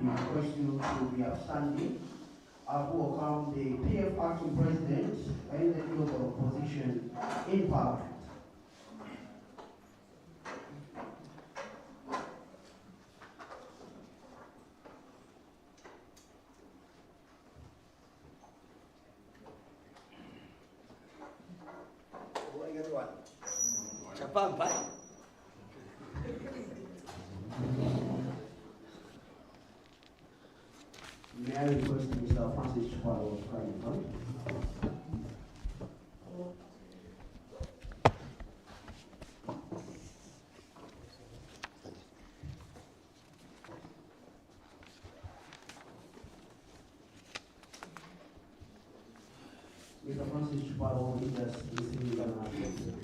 request you to be upstanding. I welcome the PF acting president and the leader of opposition in Parliament. May I request Mr. Francis Chipalo to come in front? Mr. Francis Chipalo will lead us in singing an anthem.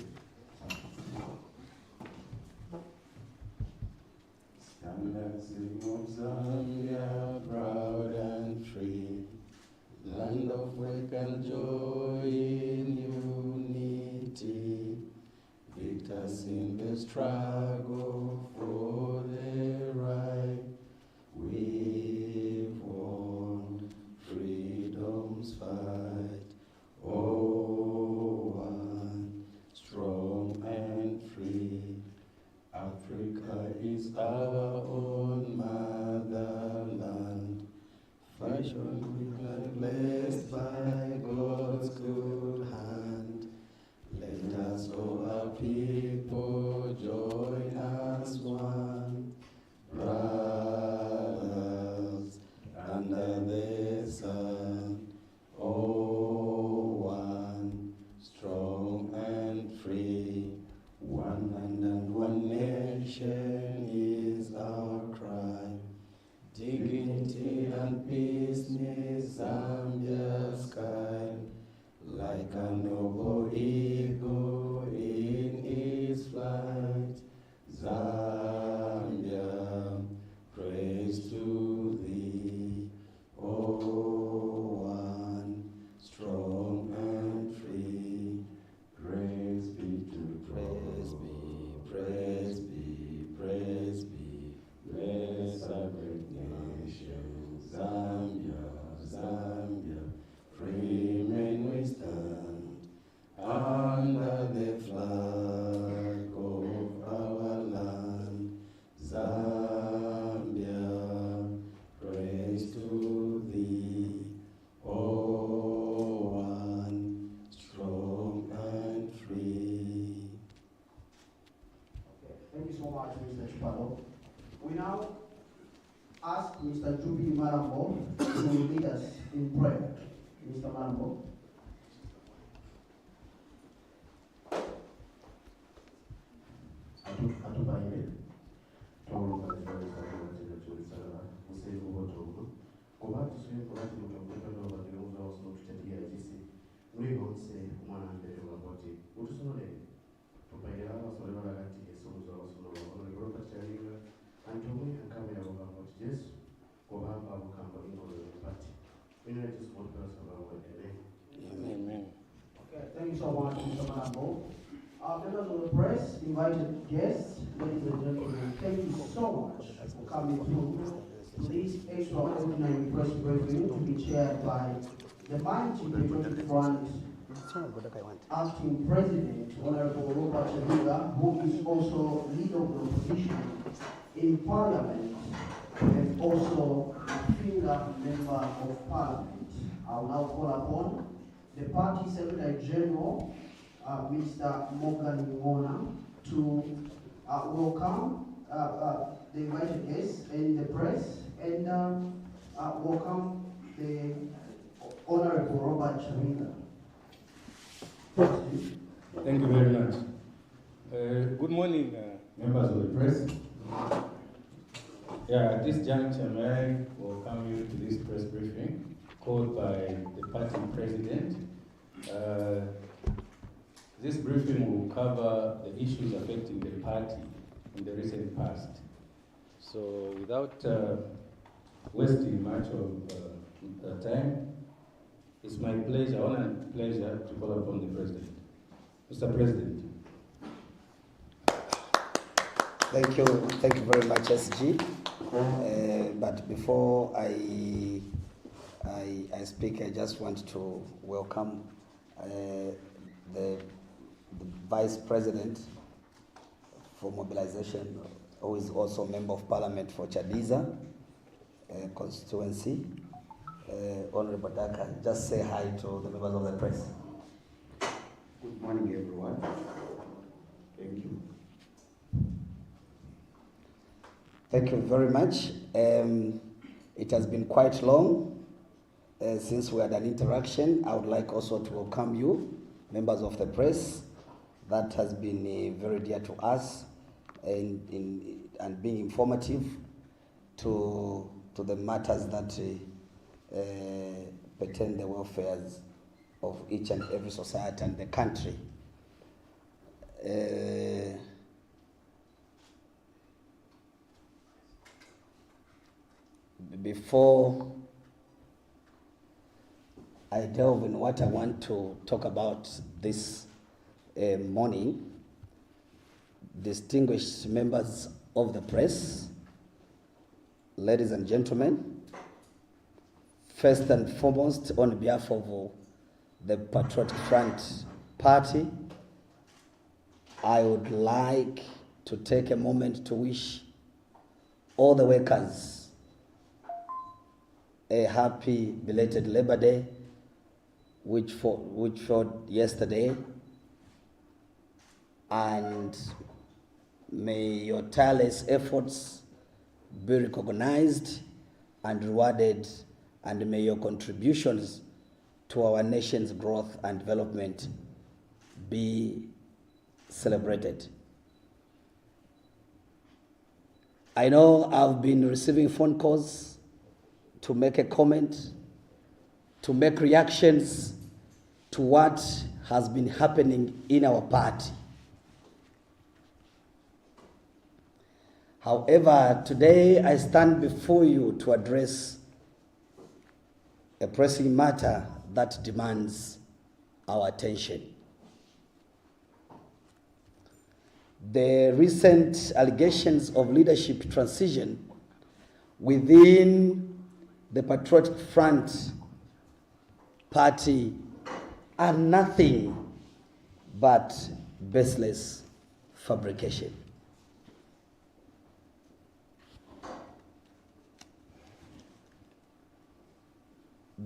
Stand and sing of Zambia, proud and free, land of work and joy in unity, victors in the struggle for the right. We've won freedom's fight, oh, one, strong and free. Africa is our own motherland, fashioned and blessed by God's good hand. Let us, all our people, join as one, brothers under the sun, oh, one, strong and free. One land and one nation is our cry. Dignity and peace near Zambia's sky. Like a noble eagle in its flight. Zambia, praise to thee. Oh, one, strong and free. Praise be to praise be, praise be, praise be. Bless our great nation, Zambia, Zambia. Free men we stand under the flag of our land. Zambia, praise to thee. Oh, one, strong and free. Okay, thank you so much, Mr. Chipalo. We now ask Mr. Jubi Marambo to lead us in prayer. Mr. Marambo. Atubaile, tuombe kwa sababu tulisala msemo wote huko. Kwa watu sio kwa watu mtakuta ndio wadiuza wao tutatia jinsi mlio mse mwana mbele wa wote. Utusonole. Tupaile hawa swali wala kati Yesu mzao sono wala Robert Chabinga antumwe akaba ya baba wote Yesu kwa baba bukamba ingolo yopati. Mimi na just want to sababu amen. Amen. Okay, thank you so much, Mr. Marambo. Members of the press, invited guests, ladies and gentlemen, thank you so much for coming through to this extraordinary press briefing to be chaired by the mighty Patriotic Front acting president, Honorable Robert Chabinga, who is also leader of the opposition in Parliament and also a finger member of Parliament. I will now call upon the party Secretary General, Mr. Morgan Ngona, to welcome the invited guests and the press, and welcome the Honorable Robert Chabinga. Thank you very much. Good morning, members of the press. At this juncture, may I welcome you to this press briefing called by the party president. This briefing will cover the issues affecting the party in the recent past. So without wasting much of time, it's my pleasure, honor and pleasure to call upon the President. Mr. President. Thank you very much, SG. But before I speak, I just want to welcome the Vice President for Mobilization, who is also Member of Parliament for Chadiza constituency, Honorable Daka. Just say hi to the members of the press. Good morning, everyone. Thank you. Thank you very much. It has been quite long since we had an interaction. I would like also to welcome you, members of the press. That has been very dear to us and being informative to the matters that pertain the welfare of each and every society and the country. Before I delve in what I want to talk about this morning, distinguished members of the press, ladies and gentlemen, first and foremost, on behalf of the Patriotic Front Party, I would like to take a moment to wish all the workers a happy belated Labor Day, which fell yesterday, and may your tireless efforts be recognized and rewarded, and may your contributions to our nation's growth and development be celebrated. I know I've been receiving phone calls to make a comment, to make reactions to what has been happening in our party. However, today I stand before you to address a pressing matter that demands our attention. The recent allegations of leadership transition within the Patriotic Front Party are nothing but baseless fabrication.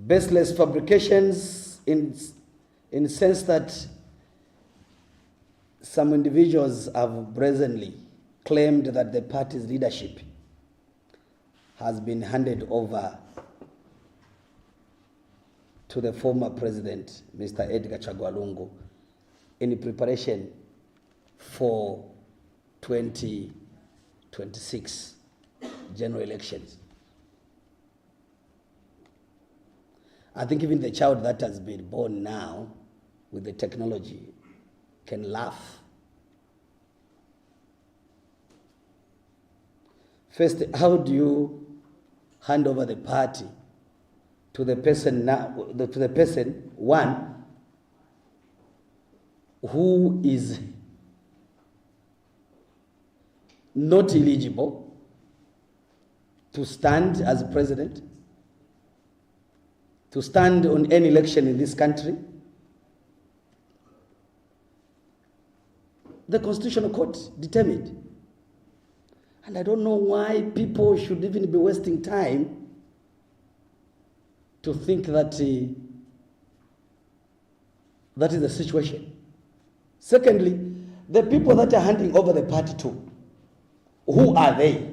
Baseless fabrications in the sense that some individuals have brazenly claimed that the party's leadership has been handed over to the former president, Mr. Edgar Chagwa Lungu, in preparation for 2026 general elections. I think even the child that has been born now with the technology can laugh. First, how do you hand over the party to the person one who is not eligible to stand as president, to stand on any election in this country? The Constitutional Court determined. And I don't know why people should even be wasting time to think that that is the situation. Secondly, the people that are handing over the party to, who are they?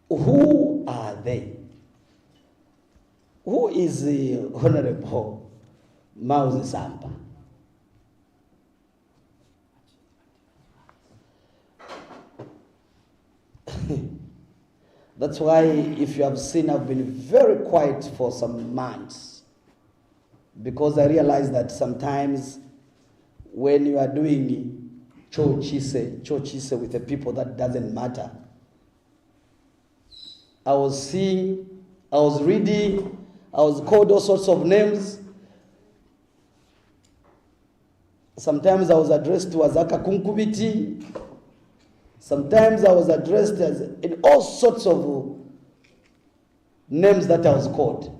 Who are they? Who is the Honorable Mauzi Samba? That's why, if you have seen, I've been very quiet for some months, because I realize that sometimes when you are doing chochise with the people, that doesn't matter. I was reading, I was called all sorts of names. Sometimes I was addressed to Azaka Kunkubiti. Sometimes I was addressed as in all sorts of names that I was called.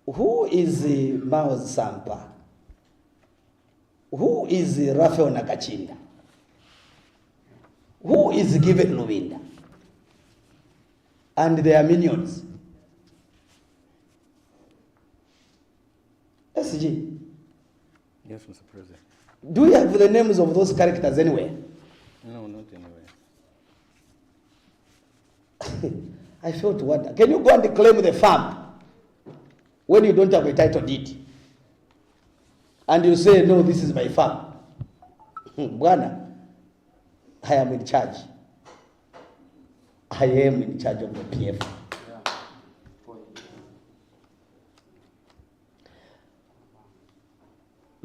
Who is Mao Sampa? Who is Raphael Nakachinda? Who is Given Luvinda? And their minions? SG. Yes, Mr. President. Do you have the names of those characters anywhere? No, not anywhere. I felt to wonder. Can you go and claim the farm when you don't have a title deed? And you say, no, this is my farm. Bwana, I am in charge. I am in charge of the PF.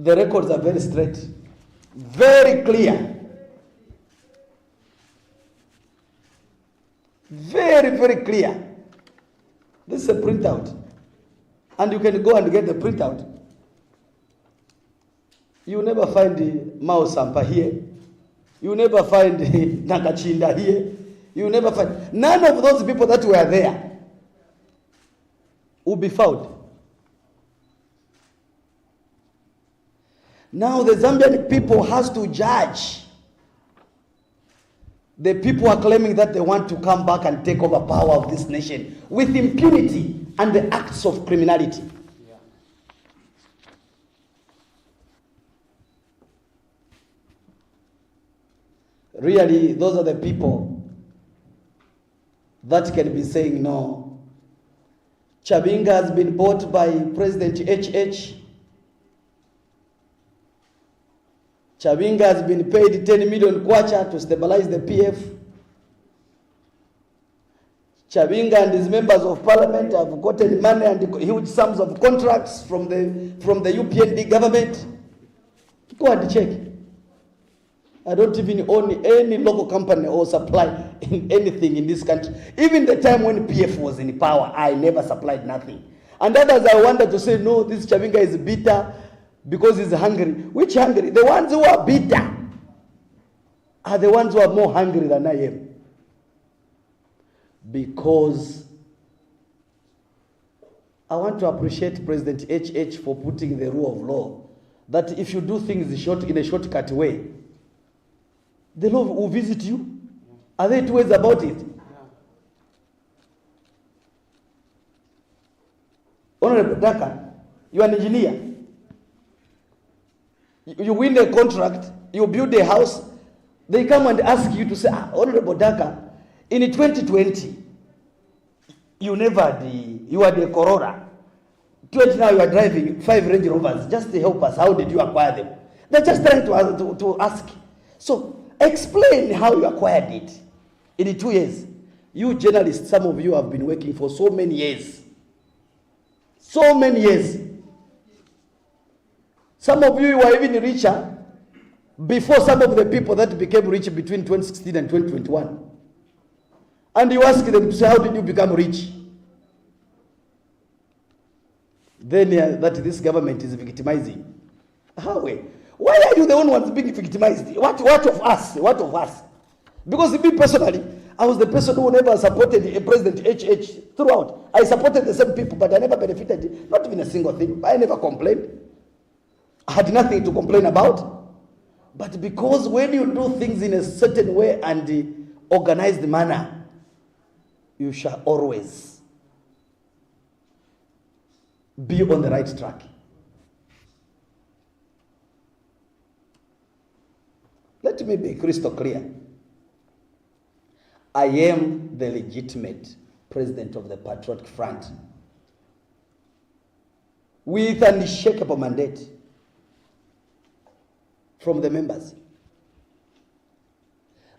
The records are very straight, very clear, very, very clear. This is a printout, and you can go and get the printout. You never find Mao Sampa here. You never find Nakachinda here. You never find none of those people that were there will be found. Now the Zambian people has to judge. The people are claiming that they want to come back and take over power of this nation with impunity and the acts of criminality. Yeah. Really, those are the people that can be saying, no, Chabinga has been bought by President HH. Chabinga has been paid 10 million kwacha to stabilize the PF. Chabinga and his members of parliament have gotten money and huge sums of contracts from the UPND government. Go and check. I don't even own any local company or supply anything in this country. Even the time when PF was in power, I never supplied nothing. And others I wanted to say, no, this Chabinga is bitter because he's hungry. Which hungry? The ones who are bitter are the ones who are more hungry than I am. Because I want to appreciate President HH for putting the rule of law that if you do things in a shortcut way, the law will visit you. Are there two ways about it? Honorable Daka, you are an engineer. You win a contract, you build a house, they come and ask you to say, Honorable Daka, in 2020, you had a Corolla. 20 now you are driving 5 Range Rovers. Just to help us, how did you acquire them? They're just trying to ask. So explain how you acquired it in 2 years. You journalists, some of you have been working for so many years. So many years. Some of you were even richer before some of the people that became rich between 2016 and 2021. And you ask them to say, how did you become rich? Then that this government is victimizing. How? Why are you the only ones being victimized? What of us? What of us? Because me personally, I was the person who never supported President HH throughout. I supported the same people, but I never benefited, not even a single thing. I never complained. I had nothing to complain about. But because when you do things in a certain way and organized manner, you shall always be on the right track. Let me be crystal clear. I am the legitimate president of the Patriotic Front with an unshakable mandate from the members.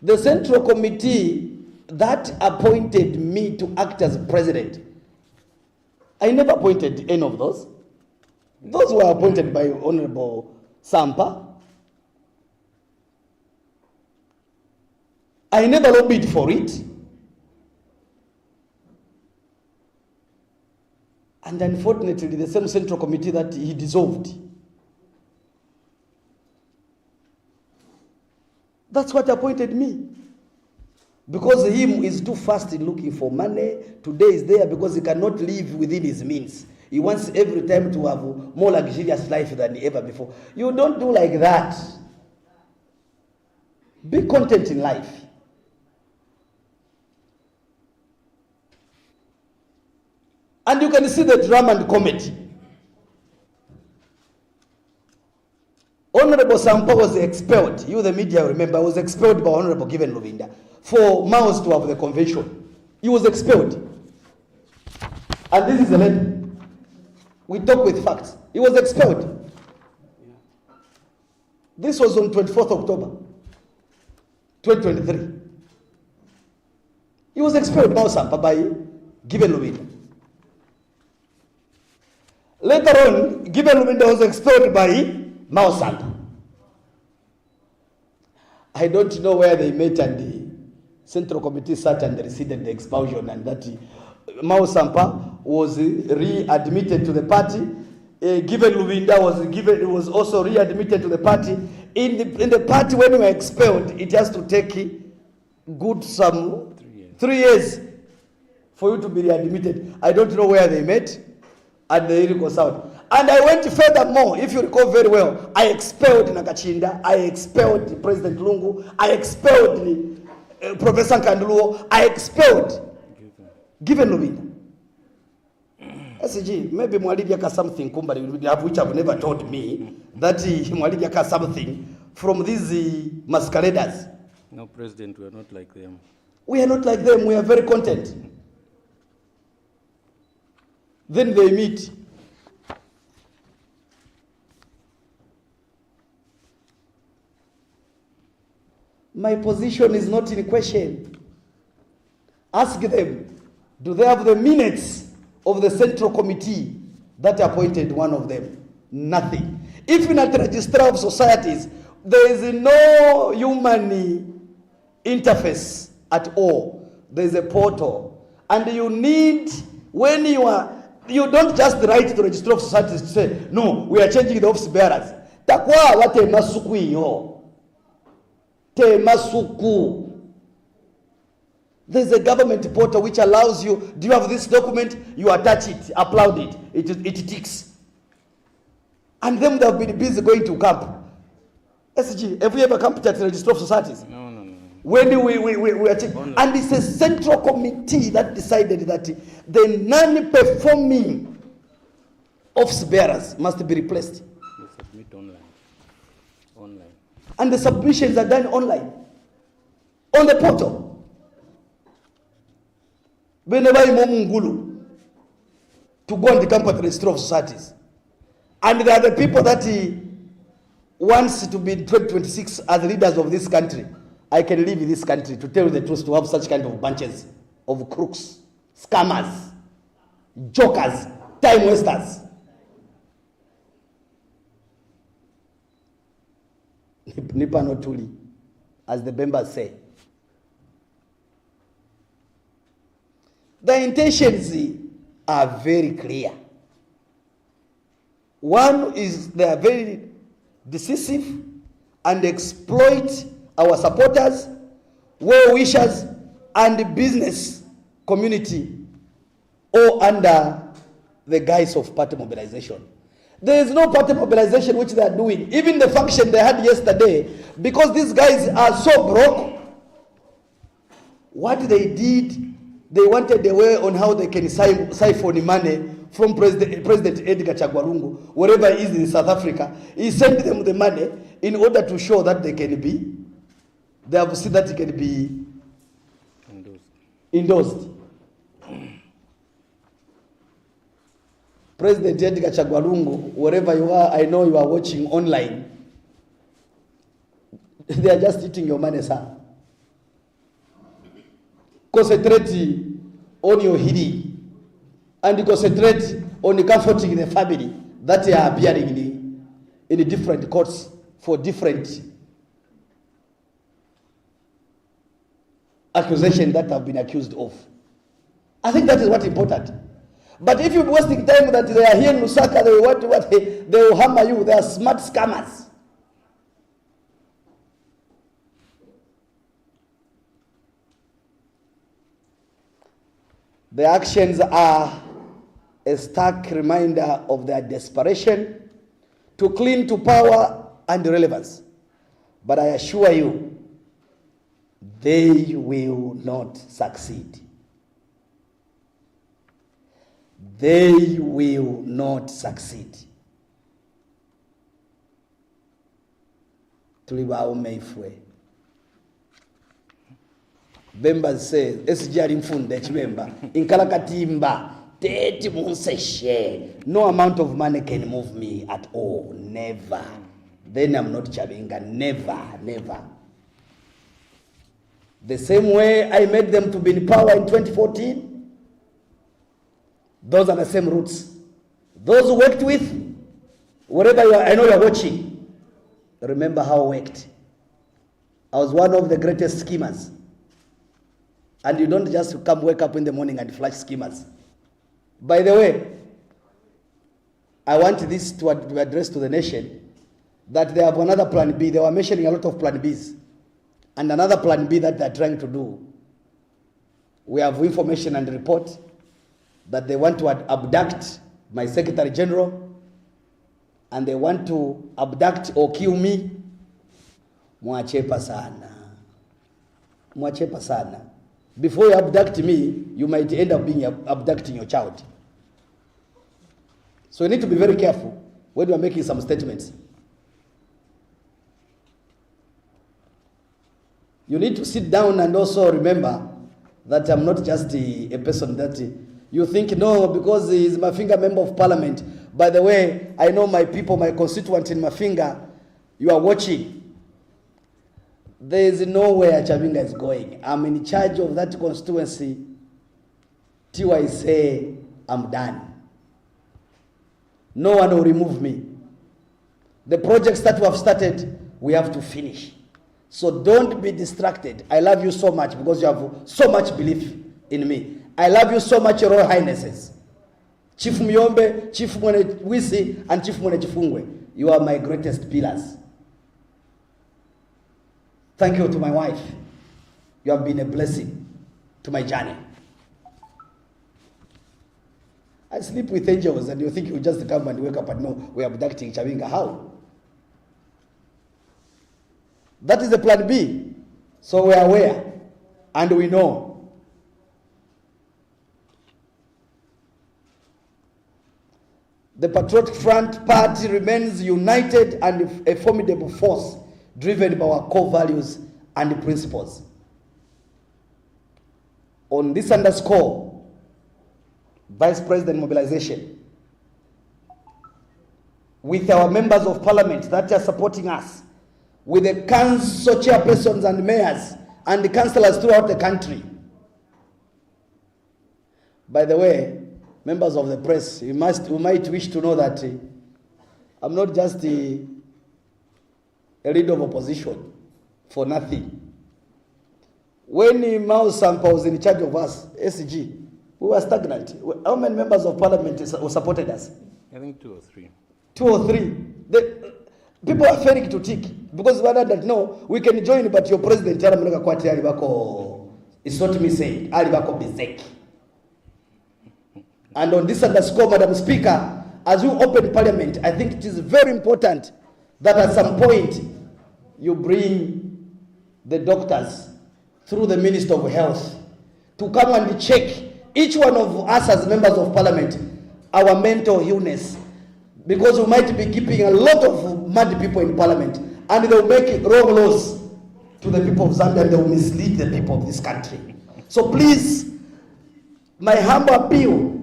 The Central Committee that appointed me to act as president, I never appointed any of those. Those were appointed by Honorable Sampa. I never lobbied for it. And unfortunately, the same Central Committee that he dissolved. That's what appointed me. Because him is too fast in looking for money. Today is there because he cannot live within his means. He wants every time to have more luxurious life than ever before. You don't do like that. Be content in life. And you can see the drama and comedy. Honorable Sampa was expelled. You, the media, remember, was expelled by Honorable Given Luvinda for Maos to have the convention. He was expelled. And this is the letter. We talk with facts. He was expelled. This was on 24th October, 2023. He was expelled, Maos Sampa, by Given Luvinda. Later on, Given Luvinda was expelled by Mao Sampa. I don't know where they met and the Central Committee sat and rescinded the expulsion, and that Mao Sampa was readmitted to the party. Given Luvinda was also readmitted to the party. In the party, when we were expelled, it has to take good 3 years for you to be readmitted. I don't know where they met, and they reconciled. And I went furthermore, if you recall very well, I expelled Nakachinda, I expelled President Lungu, I expelled Professor Kanduluo, I expelled Given Luvinda. SG, maybe Mwalidi has something, which have never told me, that Mwalidi has something from these masqueraders. No, President, we are not like them. We are not like them, we are very content. Then they meet. My position is not in question. Ask them, do they have the minutes of the Central Committee that appointed one of them? Nothing. If in a registrar of societies, there is no human interface at all. There is a portal. And you need, when you don't just write to the registrar of societies to say, no, we are changing the office bearers. Takwa wate masuku iyo. Masuku. There's a government portal which allows you, do you have this document? You attach it, upload it, it ticks. And then they've been busy going to camp. SG, have you ever camped at the Register of Societies? No. When we are checking. And it's a central committee that decided that the non-performing office bearers must be replaced. They submit online. And the submissions are done online, on the portal. Whenever you Mungulu to go on the campus register of societies, and there are the people that he wants to be in 2026 as leaders of this country. I can live in this country, to tell you the truth, to have such kind of bunches of crooks, scammers, jokers, time wasters. Nipa no tuli, as the members say. The intentions are very clear. One is they are very decisive and exploit our supporters, well-wishers, and the business community, all under the guise of party mobilization. There is no party mobilization which they are doing. Even the function they had yesterday, because these guys are so broke, what they did, they wanted a way on how they can siphon money from President Edgar Chagwa, wherever he is in South Africa. He sent them the money in order to show that they have seen that it can be endorsed. President Edgar Chagwa, wherever you are, I know you are watching online. They are just eating your money, sir. Concentrate on your healing and concentrate on comforting the family that they are appearing in different courts for different accusations that have been accused of. I think that is what's important. But if you're wasting time that they are here in Lusaka, they will hammer you. They are smart scammers. The actions are a stark reminder of their desperation to cling to power and relevance. But I assure you, they will not succeed. They will not succeed. Tulibaumefwe. Bemba says, SGR infunde chibemba. Inkalakatimba. Teti munseshe. No amount of money can move me at all. Never. Then I'm not Chabinga. Never, never. The same way I made them to be in power in 2014. Those are the same roots. Those who worked with, wherever you are, I know you are watching. Remember how I worked. I was one of the greatest schemers. And you don't just wake up in the morning and flash schemers. By the way, I want this to address to the nation that they have another plan B. They were mentioning a lot of plan Bs. And another plan B that they're trying to do. We have information and report that they want to abduct my Secretary General, and they want to abduct or kill me. Mwachepa sana. Mwachepa sana. Before you abduct me, you might end up abducting your child. So you need to be very careful when you are making some statements. You need to sit down and also remember that I'm not just a person that you think, no, because he's Mafinga member of parliament. By the way, I know my people, my constituents in Mafinga, you are watching. There is nowhere Chabinga is going. I'm in charge of that constituency till I say I'm done. No one will remove me. The projects that we have started, we have to finish. So don't be distracted. I love you so much because you have so much belief in me. I love you so much, Your Royal Highnesses. Chief Myombe, Chief Mwene Wisi, and Chief Mwene Chifungwe. You are my greatest pillars. Thank you to my wife. You have been a blessing to my journey. I sleep with angels and you think you just come and wake up and know we are abducting Chabinga. How? That is the plan B. So we are aware and we know. The Patriotic Front Party remains united and a formidable force driven by our core values and principles. On this underscore, Vice President mobilization, with our members of parliament that are supporting us, with the council chairpersons and mayors and the councillors throughout the country. By the way, members of the press, you might wish to know that I'm not just a leader of opposition for nothing. When Mao Sampa was in charge of us, SG, we were stagnant. How many members of parliament supported us? I think 2 or 3. 2 or 3. People are failing to tick because rather that no, we can join, but your president it's not me saying alibako bizeki. And on this underscore, Madam Speaker, as you open parliament, I think it is very important that at some point you bring the doctors through the Minister of Health to come and check each one of us as members of parliament, our mental illness, because we might be keeping a lot of mad people in parliament and they will make wrong laws to the people of Zambia and they will mislead the people of this country. So please, my humble appeal,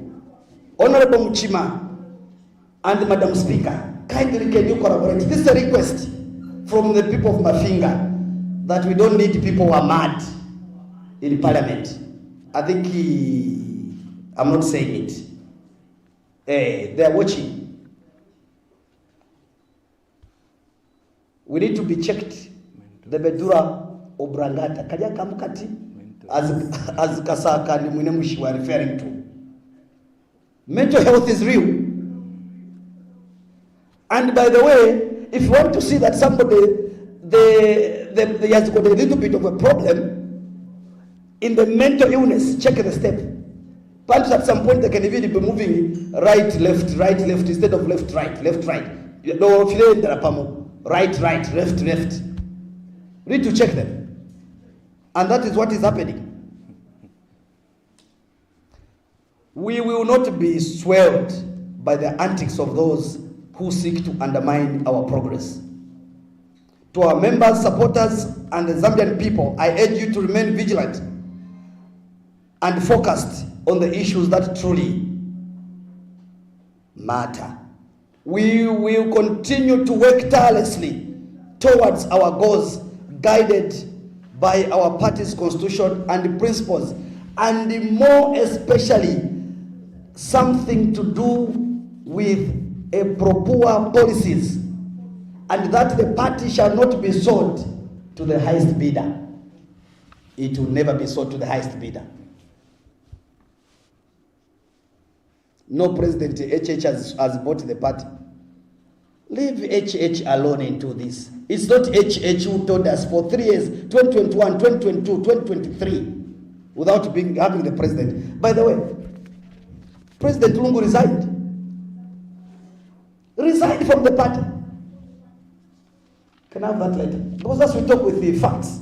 Honorable Muchima and Madam Speaker, kindly can you collaborate? This is a request from the people of Mafinga that we don't need people who are mad in parliament. I think I'm not saying it. They are watching. We need to be checked. The Bedura Obrangata, Kaja Kamukati, as Kasaka and Munemushi were referring to. Mental health is real. And by the way, if you want to see that somebody he has got a little bit of a problem in the mental illness, check the step. Perhaps at some point they can even be moving right, left, instead of left, right. No, right, left. Need to check them. And that is what is happening. We will not be swelled by the antics of those who seek to undermine our progress. To our members, supporters, and the Zambian people, I urge you to remain vigilant and focused on the issues that truly matter. We will continue to work tirelessly towards our goals, guided by our party's constitution and principles, and more especially something to do with a pro-poor policies, and that the party shall not be sold to the highest bidder. It will never be sold to the highest bidder. No president HH has bought the party. Leave HH alone into this. It's not HH who told us for 3 years, 2021, 2022, 2023, without having the president. By the way, President Lungu resigned. Resigned from the party. Can I have that later? Because as we talk with the facts.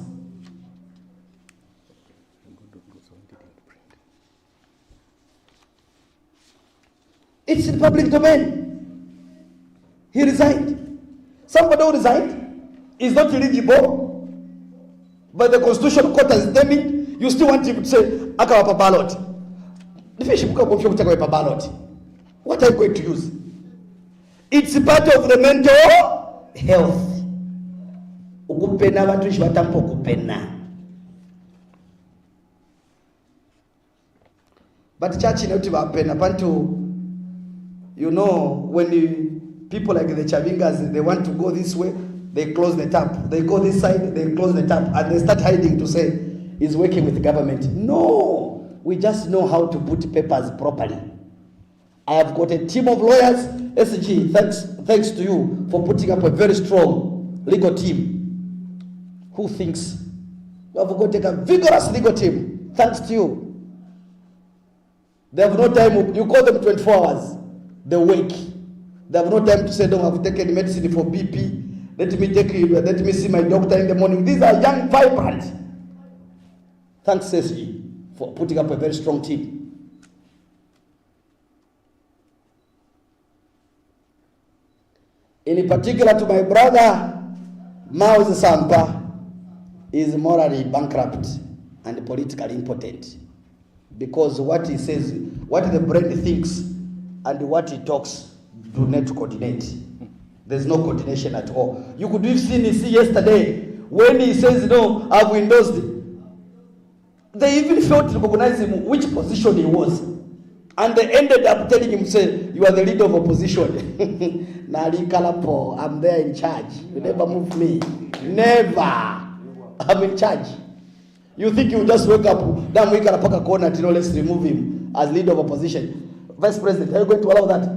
It's in public domain. He resigned. Somebody who resigned is not eligible, but the Constitutional Court has determined. You still want him to say, "Akawapa ballot." What are you going to use? It's part of the mental health. But church you know, when people like the Chabingas, they want to go this way, they close the tap. They go this side, they close the tap, and they start hiding to say, he's working with the government. No, we just know how to put papers properly. I have got a team of lawyers. SG, thanks to you for putting up a very strong legal team who thinks we have got a vigorous legal team. Thanks to you. They have no time. You call them 24 hours. They wake. They have no time to say, "No, I've taken medicine for BP. Let me see my doctor in the morning." These are young, vibrant. Thanks, SG, for putting up a very strong team. In particular to my brother, Mao Sampa is morally bankrupt and politically impotent, because what he says, what the brain thinks and what he talks do not coordinate. There's no coordination at all. You could have seen yesterday when he says, "No, I've endorsed it." They even failed to recognize him which position he was. And they ended up telling him, say, "You are the leader of opposition." Nali Kalapo, I'm there in charge. You never move me. Never. I'm in charge. You think you just wake up, then we can a corner, let's remove him as leader of opposition. Vice President, are you going to allow that?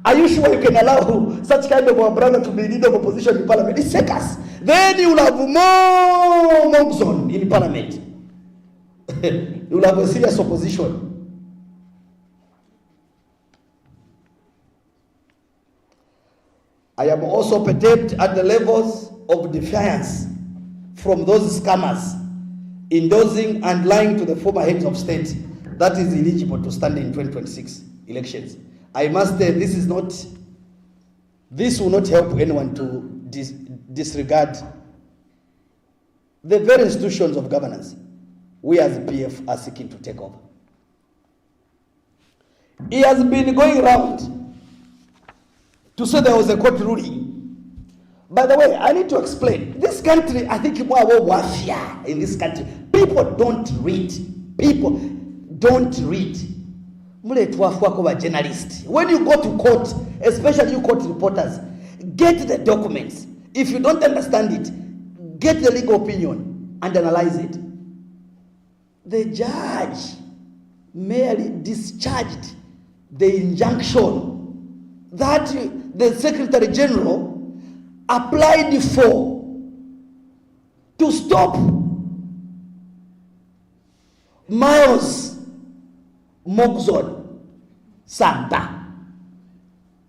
Are you sure you can allow such kind of a brother to be leader of opposition in parliament? It's seconds. Then you will have more monks in parliament. You will have a serious opposition. I am also perturbed at the levels of defiance from those scammers endorsing and lying to the former heads of state that is eligible to stand in 2026 elections. I must say this will not help anyone to disregard the very institutions of governance we as PF are seeking to take over. He has been going around to say there was a court ruling. By the way, I need to explain. This country, I think more about warfare in this country. People don't read. People don't read. Journalists. When you go to court, especially you court reporters, get the documents. If you don't understand it, get the legal opinion and analyze it. The judge merely discharged the injunction that the Secretary General applied for to stop Miles Mogzon Santa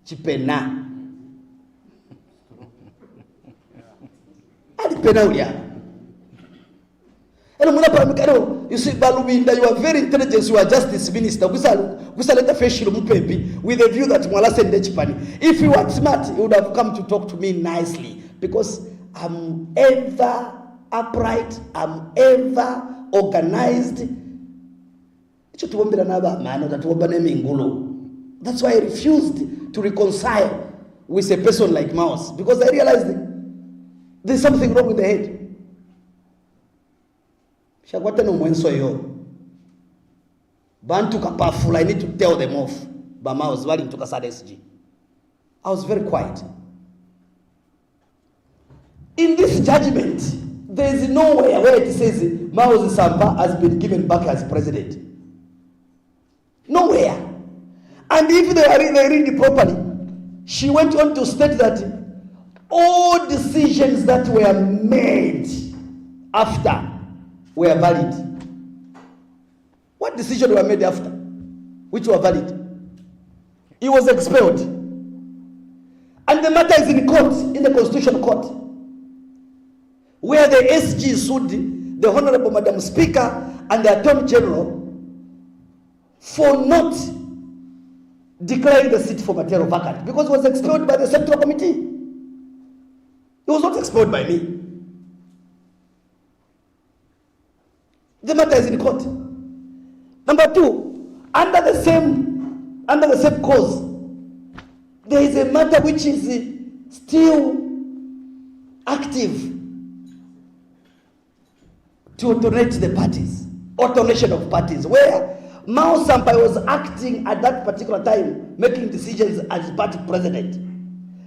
Chipena. You see, Balubinda, you are very intelligent, you are justice minister. With a view that if you are smart, you would have come to talk to me nicely. Because I'm ever upright, I'm ever organized. That's why I refused to reconcile with a person like Mouse. Because I realized there's something wrong with the head. Bantu kapafula, I need to tell them off. Bama was valid to Kasada SG. I was very quiet. In this judgment, there is nowhere where it says Mao Sampa has been given back as president. Nowhere. And if they read it properly, she went on to state that all decisions that were made after were valid. What decisions were made after which were valid? He was expelled. And the matter is in court, in the Constitutional Court, where the SG sued the Honorable Madam Speaker and the Attorney General for not declaring the seat for Matero vacant because it was expelled by the Central Committee. It was not expelled by me. The matter is in court. Number two, under the same cause, there is a matter which is still active to alternate the parties, alternation of parties, where Mao Sampai was acting at that particular time, making decisions as party president.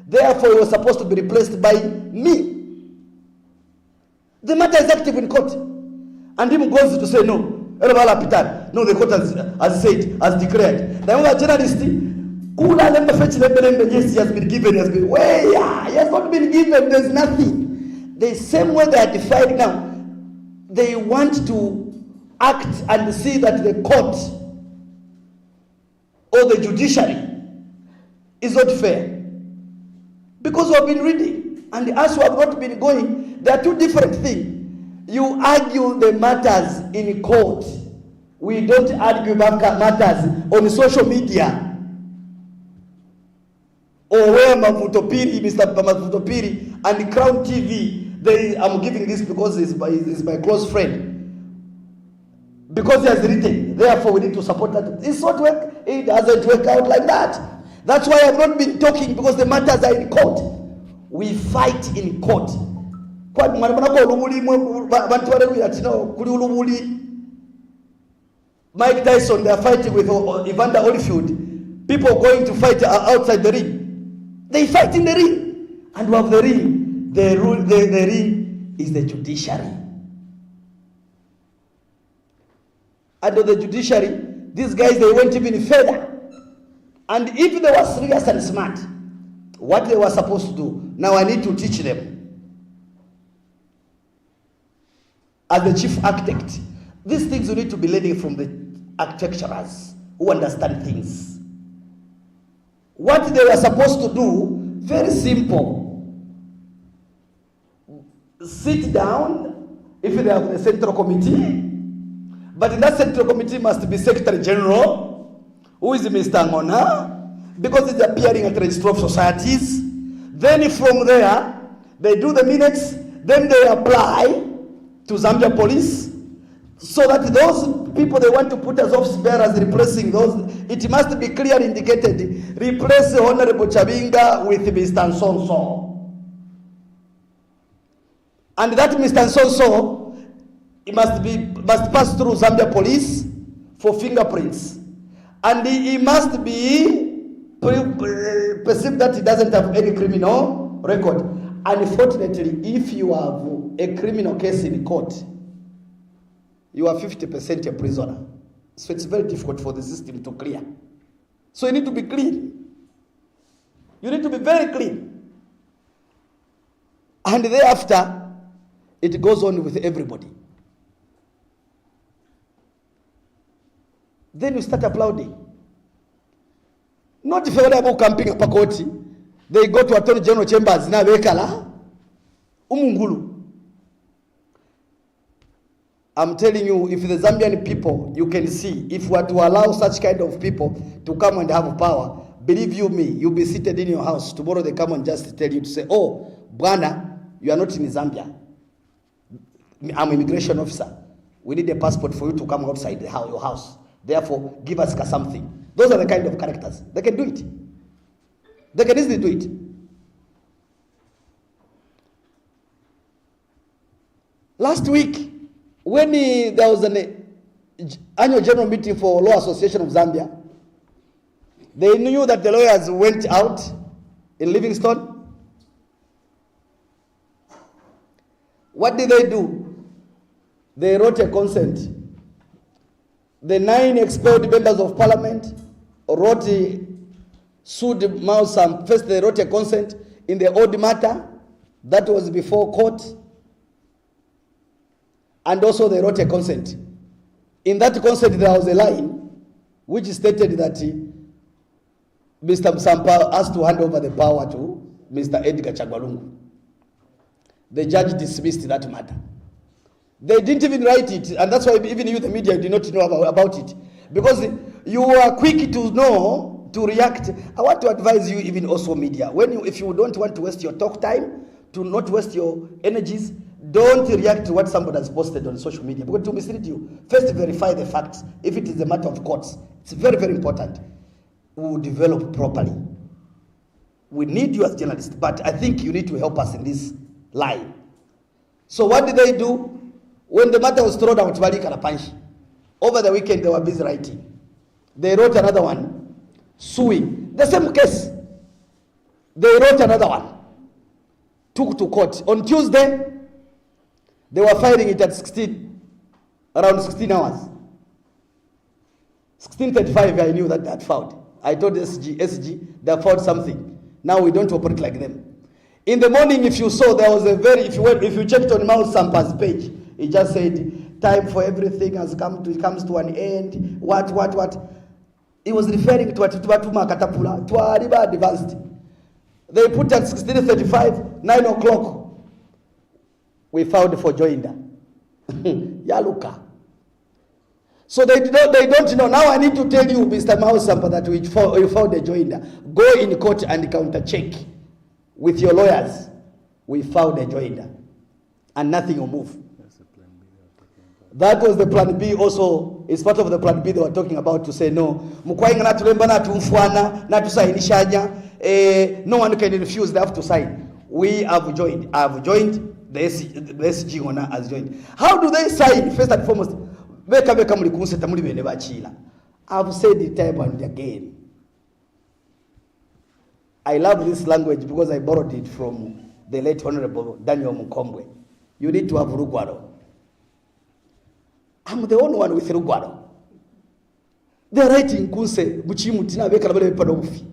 Therefore, he was supposed to be replaced by me. The matter is active in court. And him goes to say no. No, the court has said, has declared. The journalist, yes, he has been given, he has been, where? He has not been given, there's nothing. The same way they are defied now, they want to act and see that the court or the judiciary is not fair. Because we have been reading, and us who have not been going, there are two different things. You argue the matters in court. We don't argue matters on social media. Or where Mavutopiri, Mr. Mavutopiri, and Crown TV, I'm giving this because he's my close friend. Because he has written, therefore we need to support that. It's not work, it doesn't work out like that. That's why I've not been talking, because the matters are in court. We fight in court. Mike Tyson, they are fighting with Evander Holyfield. People going to fight outside the ring. They fight in the ring. And we have the ring. The ring is the judiciary. Under the judiciary, these guys, they went even further. And if they were serious and smart, what they were supposed to do, now I need to teach them. As the chief architect, these things you need to be learning from the architecturers who understand things. What they were supposed to do, very simple. Sit down, if they have the central committee, but in that central committee must be Secretary General, who is Mr. Ngona, because it's appearing at registry of societies. Then from there, they do the minutes, then they apply to Zambia police, so that those people they want to put as office bearers replacing those, it must be clearly indicated, replace Honorable Chabinga with Mr. Nsonso. And that Mr. Nsonso, it must pass through Zambia police for fingerprints. And he must be perceived that he doesn't have any criminal record. Unfortunately, if you have a criminal case in court, you are 50% a prisoner. So it's very difficult for the system to clear. So you need to be clean. You need to be very clean. And thereafter, it goes on with everybody. Then you start applauding. Not if you're about camping a pakoti, they go to Attorney General Chambers, na bekala, umungulu. I'm telling you, if the Zambian people, you can see, if we are to allow such kind of people to come and have power, believe you me, you'll be seated in your house. Tomorrow they come and just tell you to say, oh, Bwana, you are not in Zambia. I'm an immigration officer. We need a passport for you to come outside your house. Therefore, give us something. Those are the kind of characters. They can do it. They can easily do it. Last week, when there was an annual general meeting for Law Association of Zambia, they knew that the lawyers went out in Livingstone. What did they do? They wrote a consent. The 9 expelled members of parliament sued Mausam. First they wrote a consent in the old matter that was before court. And also they wrote a consent. In that consent there was a line which stated that Mr. Msampa has to hand over the power to Mr. Edgar Chagwalungu. The judge dismissed that matter. They didn't even write it, and that's why even you, the media, did not know about it. Because you are quick to know, to react. I want to advise you, even also media, if you don't want to waste your talk time, to not waste your energies, don't react to what somebody has posted on social media, because to mislead you. First, verify the facts. If it is a matter of courts, it's very, very important. We will develop properly. We need you as journalists, but I think you need to help us in this line. So what did they do? When the matter was thrown out, over the weekend they were busy writing. They wrote another one, suing. The same case. They wrote another one, took to court. On Tuesday, they were filing it at around 16 hours. 16:35, I knew that they had filed. I told SG, they have filed something. Now we don't operate like them. In the morning, if you saw, there was if you checked on Mount Sampa's page, it just said, time for everything has comes to an end. What? It was referring to Tubatuma Katapula, to Ariba advanced. They put at 16:35, 9 o'clock. We filed for joinder. Yaluka. So they don't know. Now I need to tell you, Mr. Mao Sampa, that we filed a joinder. Go in court and counter check with your lawyers. We filed a joinder. And nothing will move. That was the plan B also. It's part of the plan B they were talking about, to say no. No one can refuse, they have to sign. We have joined. I have joined. The SG owner has joined. How do they sign? First and foremost, I've said it time and again. I love this language because I borrowed it from the late Honorable Daniel Mukombwe. You need to have Rugwaro. I'm the only one with Rugwaro. They're writing Kunse, Buchimutina, Bekalabele Padofi.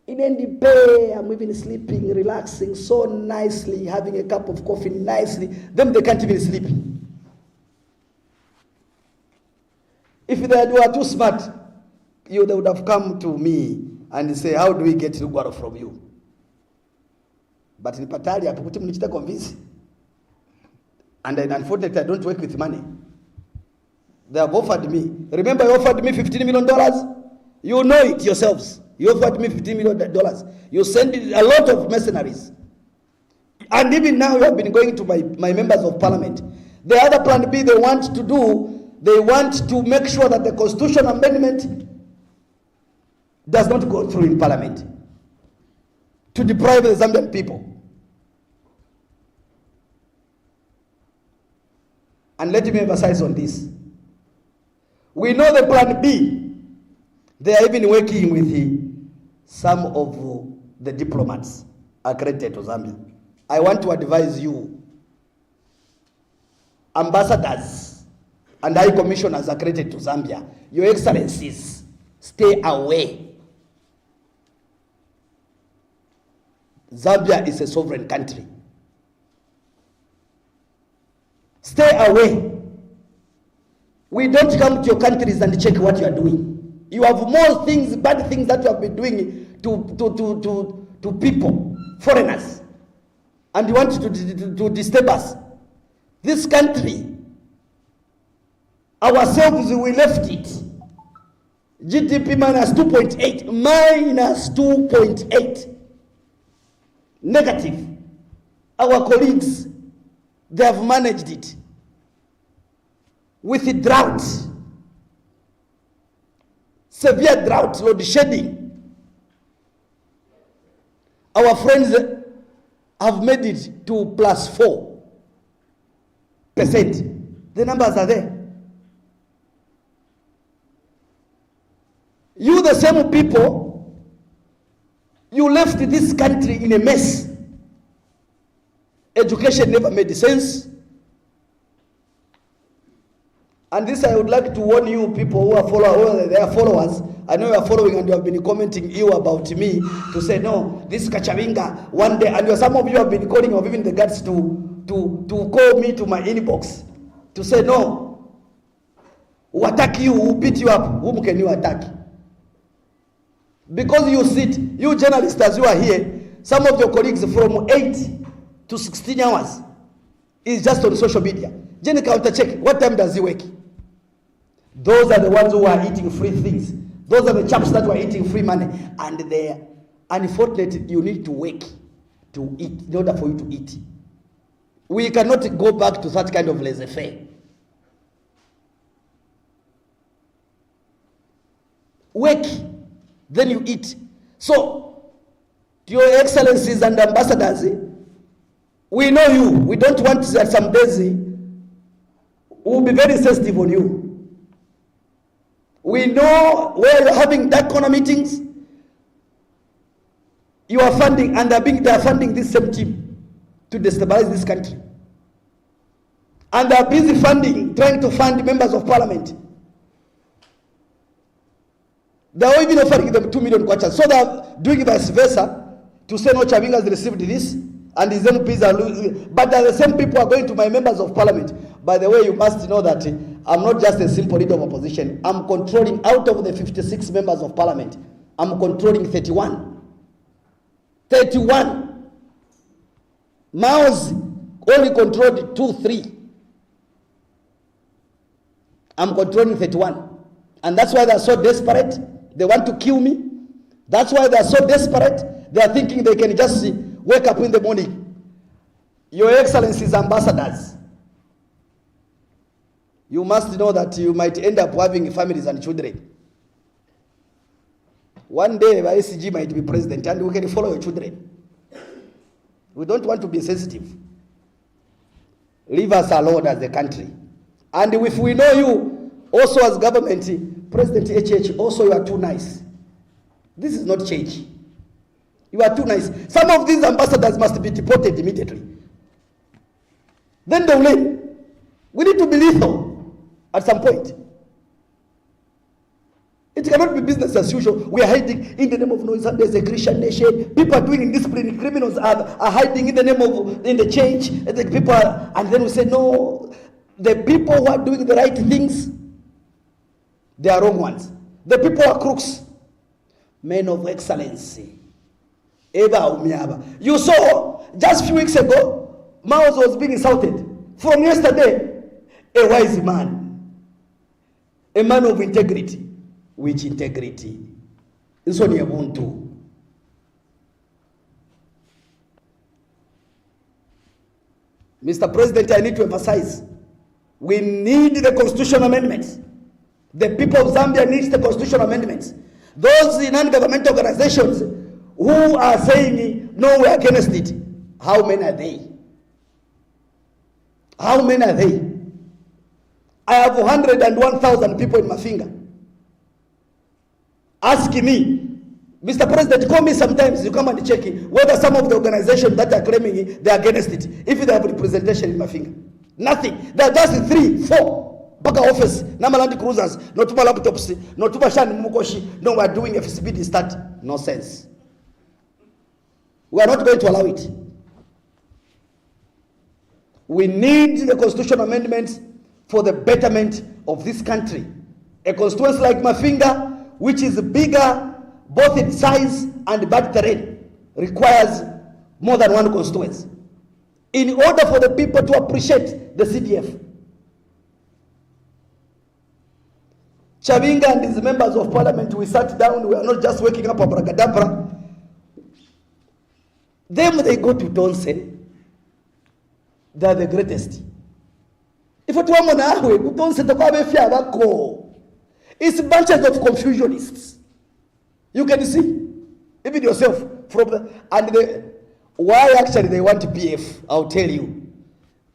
In Ndipe, I'm even sleeping, relaxing so nicely, having a cup of coffee nicely. Them, they can't even sleep. If they were too smart, they would have come to me and say, how do we get Rugwaro from you? But in Patalia, people need to convince. And then, unfortunately, I don't work with money. They have offered me. Remember, you offered me $15 million? You know it yourselves. You offered me $15 million. You sent a lot of mercenaries. And even now, you have been going to my members of parliament. The other plan B they want to make sure that the constitutional amendment does not go through in parliament, to deprive the Zambian people. And let me emphasize on this. We know the plan B. They are even working with some of the diplomats accredited to Zambia. I want to advise you, ambassadors and high commissioners accredited to Zambia, your excellencies, Stay away. Zambia is a sovereign country. Stay away. We don't come to your countries and check what you are doing. You have more things, bad things that you have been doing to people, foreigners. And you want to disturb us. This country, ourselves, we left it. GDP minus 2.8, minus 2.8. Negative. Our colleagues, they have managed it. With the drought, severe drought, load shedding. Our friends have made it to +4%. The numbers are there. You, the same people, you left this country in a mess. Education never made sense. And this I would like to warn you people who are followers. I know you are following and you have been commenting ill about me to say, no, this Chabinga one day, and some of you have been calling, or even the guts to call me to my inbox to say, no, who attack you, who beat you up, whom can you attack? Because you sit, you journalists as you are here, some of your colleagues from 8 to 16 hours is just on social media. Jenny counter check, what time does he work? Those are the ones who are eating free things. Those are the chaps that were eating free money. And they, unfortunately, you need to work to eat in order for you to eat. We cannot go back to that kind of laissez-faire. Work, then you eat. So, your excellencies and ambassadors, we know you. We don't want that some days we'll be very sensitive on you. We know where you're having dark corner meetings. You are funding, and they are funding this same team to destabilize this country. And they are busy funding, trying to fund members of parliament. They are even offering them 2 million kwacha. So they are doing vice versa to say, no, Chabinga has received this, and his MPs are losing. But the same people are going to my members of parliament. By the way, you must know that I'm not just a simple leader of opposition. I'm controlling, out of the 56 members of parliament, I'm controlling 31. 31. Mao's only controlled 2, 3. I'm controlling 31. And that's why they're so desperate. They want to kill me. That's why they're so desperate. They are thinking they can just wake up in the morning. Your Excellencies, ambassadors, you must know that you might end up having families and children. One day, the ICG might be president and we can follow your children. We don't want to be sensitive. Leave us alone as a country. And if we know you, also as government, President HH, also you are too nice. This is not change. You are too nice. Some of these ambassadors must be deported immediately. Then they will leave. We need to be lethal at some point. It cannot be business as usual. We are hiding in the name of noise. There's a Christian nation. People are doing indiscipline. Criminals are hiding in the name of in the change. The people are, and then we say no. The people who are doing the right things, they are wrong ones. The people are crooks. Men of excellency. You saw just a few weeks ago, Mao was being insulted. From yesterday, a wise man, a man of integrity. Which integrity? Mr. President, I need to emphasize, we need the constitutional amendments. The people of Zambia need the constitutional amendments. Those non-governmental organizations who are saying, no, we are against it, how many are they? How many are they? I have 101,000 people in my finger. Asking me, Mr. President, call me sometimes, you come and check it, whether some of the organizations that are claiming it, they are against it, if they have representation in my finger. Nothing. There are just 3, 4 Baka office, Namaland cruisers, not to laptops, not to Bashan Mukoshi, no, we're doing FCBD start. No sense. We are not going to allow it. We need the constitutional amendments for the betterment of this country. A constituency like Mafinga, which is bigger both in size and bad terrain, requires more than one constituency in order for the people to appreciate the CDF. Chabinga and his members of parliament, we sat down, we are not just waking up abracadabra. Then they go to Tonse, they are the greatest. If you want to Tonse, it's bunches of confusionists. You can see, even yourself, from the, why actually they want PF, I'll tell you.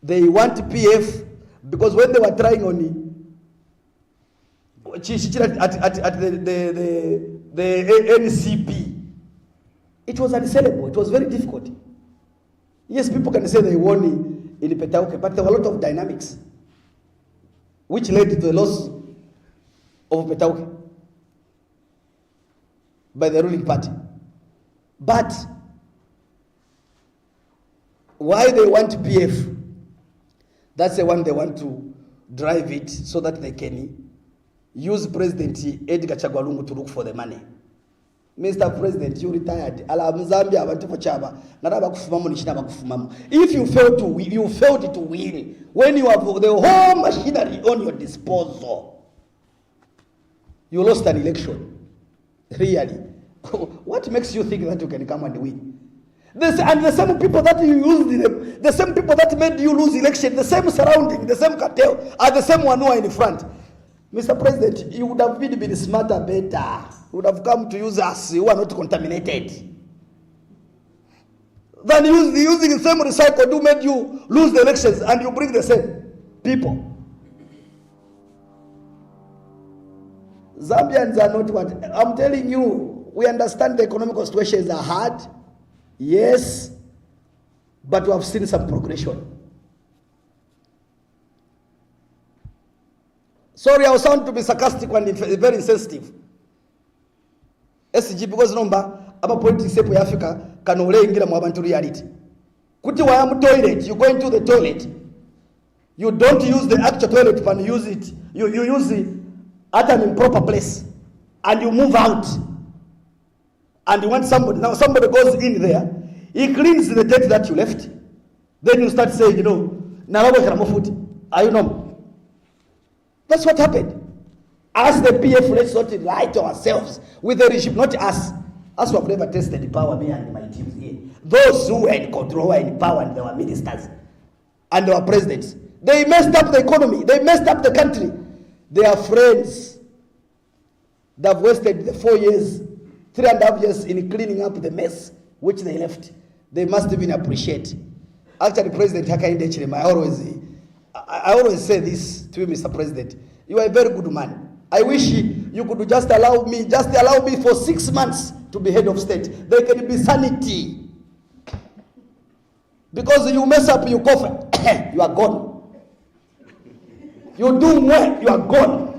They want PF because when they were trying on at the NCP, it was unsellable. It was very difficult. Yes, people can say they won in Petauke, but there were a lot of dynamics which led to the loss of Petauke by the ruling party. But why they want PF? That's the one they want to drive it so that they can use President Edgar Chagwalungu to look for the money. Mr. President, you retired. If you fail to win, you failed to win when you have the whole machinery on your disposal. You lost an election. Really? What makes you think that you can come and win? And the same people that you used them, the same people that made you lose election, the same surrounding, the same cartel, are the same one who are in front. Mr. President, you would have been smarter, better. You would have come to use us who are not contaminated. Than using the same recycle who made you lose the elections and you bring the same people. Zambians are not what? I'm telling you, we understand the economic situations are hard. Yes, but we have seen some progression. Sorry, I sound to be sarcastic and very insensitive. SG because number about politics in Africa can only ingira mu abantu reality. Kuti wa am toilet, you go into the toilet. You don't use the actual toilet but use it. You use it at an improper place and you move out. And you want somebody, now somebody goes in there, he cleans the dirt that you left. Then you start saying, are you normal? That's what happened. As the PF, let's not lie to ourselves with the regime, not us. Us who have never tested the power, me and my teams here. Those who were in control, were in power, and they were ministers and they were presidents. They messed up the economy. They messed up the country. They are friends. They have wasted the 4 years, 3.5 years in cleaning up the mess which they left. They must even appreciate. Actually, President Hakainde Hichilema, I always say this to you, Mr. President. You are a very good man. I wish you could just allow me for 6 months to be head of state. There can be sanity. Because you mess up, you cough, you are gone. You do well, you are gone.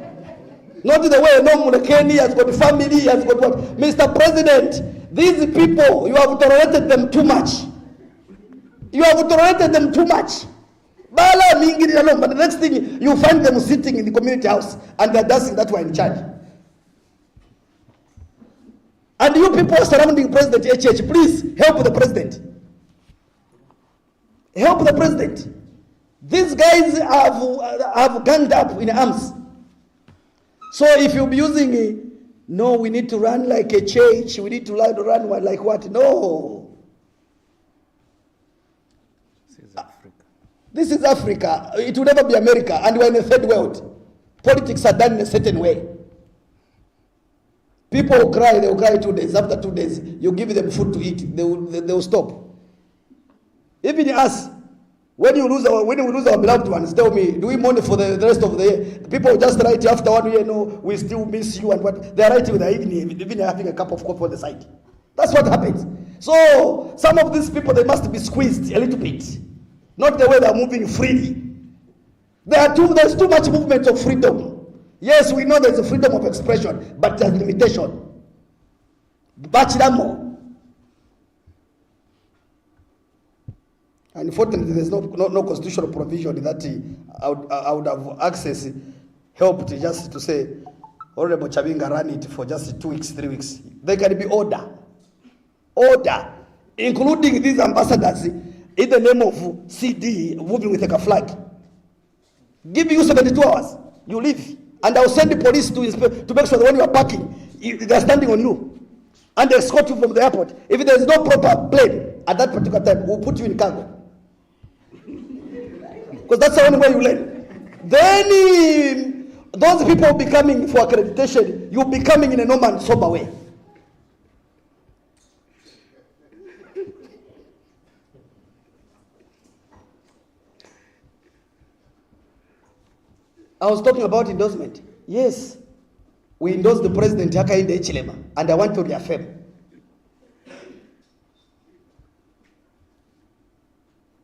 Not the way Mulekeni has got family, has got what. Mr. President, these people, you have tolerated them too much. You have tolerated them too much. But the next thing, you find them sitting in the community house and they're dancing that we're in charge. And you people surrounding President HH, please help the president. Help the president. These guys have ganged up in arms. So if you'll be using no, we need to run like a church, we need to run like what? No. This is Africa. It will never be America. And we're in the third world. Politics are done in a certain way. People will cry, they will cry 2 days. After 2 days, you give them food to eat, they will stop. Even us, when we lose our beloved ones, tell me, do we mourn for the rest of the year? People just write after 1 year, no, we still miss you and what. They're writing with even having a cup of coffee on the side. That's what happens. So, some of these people, they must be squeezed a little bit. Not the way they're moving freely. There's too much movement of freedom. Yes, we know there's a freedom of expression, but there's limitation. Bachidamo. Unfortunately, there's no constitutional provision that I would have access, helped just to say, Honorable Chabinga ran it for just 2 weeks, 3 weeks. There can be order. Order. Including these ambassadors in the name of CD, moving with a flag. Give you 72 hours. You leave. And I'll send the police to make sure that when you are parking, they're standing on you. And they escort you from the airport. If there is no proper plane at that particular time, we'll put you in cargo. Because that's the only way you learn. Then those people will be coming for accreditation. You'll be coming in a normal and sober way. I was talking about endorsement. Yes, we endorsed the president Hakainde Hichilema, and I want to reaffirm.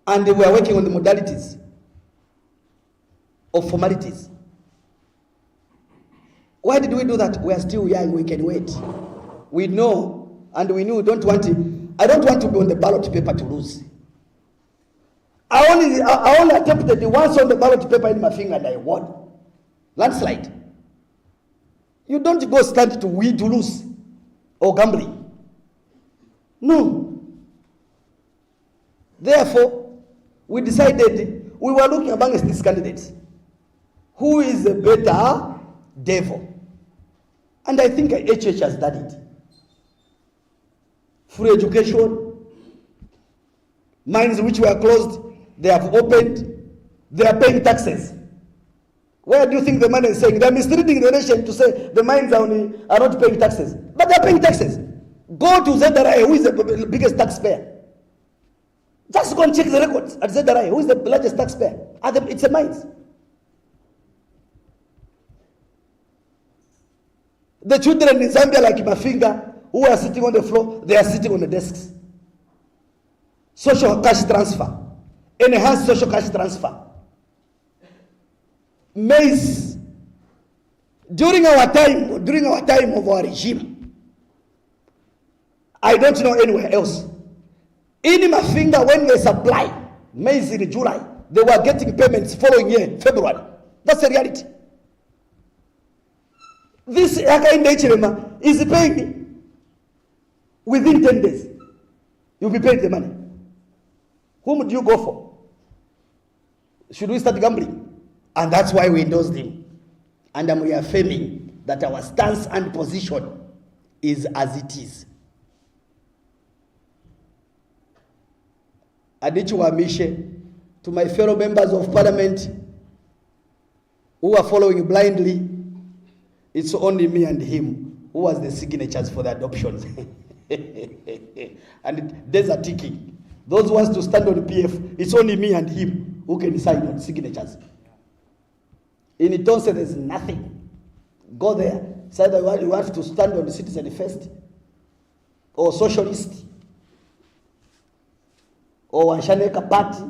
And we are working on the modalities of formalities. Why did we do that? We are still young, we can wait. We know, and we knew, I don't want to be on the ballot paper to lose. I only attempted once on the ballot paper in my finger and I won. Landslide. You don't go stand to win to lose or gambling. No. Therefore, we decided we were looking amongst these candidates. Who is a better devil? And I think HH has done it. Free education, mines which were closed, they have opened, they are paying taxes. Where do you think the money is saying? They are misleading the nation to say the mines are not paying taxes. But they are paying taxes. Go to ZRI, who is the biggest taxpayer. Just go and check the records at ZRI, who is the largest taxpayer. It's a mines. The children in Zambia, like Mafinga, who are sitting on the floor, they are sitting on the desks. Social cash transfer. Enhanced social cash transfer. Maize. During our time of our regime, I don't know anywhere else. In Mafinga, when they supply maize in July, they were getting payments following year, February. That's the reality. This Hakainde Hichilema is paying within 10 days. You'll be paid the money. Whom do you go for? Should we start gambling? And that's why we endorsed him. And I'm reaffirming that our stance and position is as it is. Adichuamishe, to my fellow members of parliament who are following blindly, it's only me and him who has the signatures for the adoptions. And days are ticking. Those who wants to stand on PF, it's only me and him who can sign on signatures. In Itonse, there's nothing. Go there. Say that you want to stand on the citizen first, or socialist, or Wanshaneka party,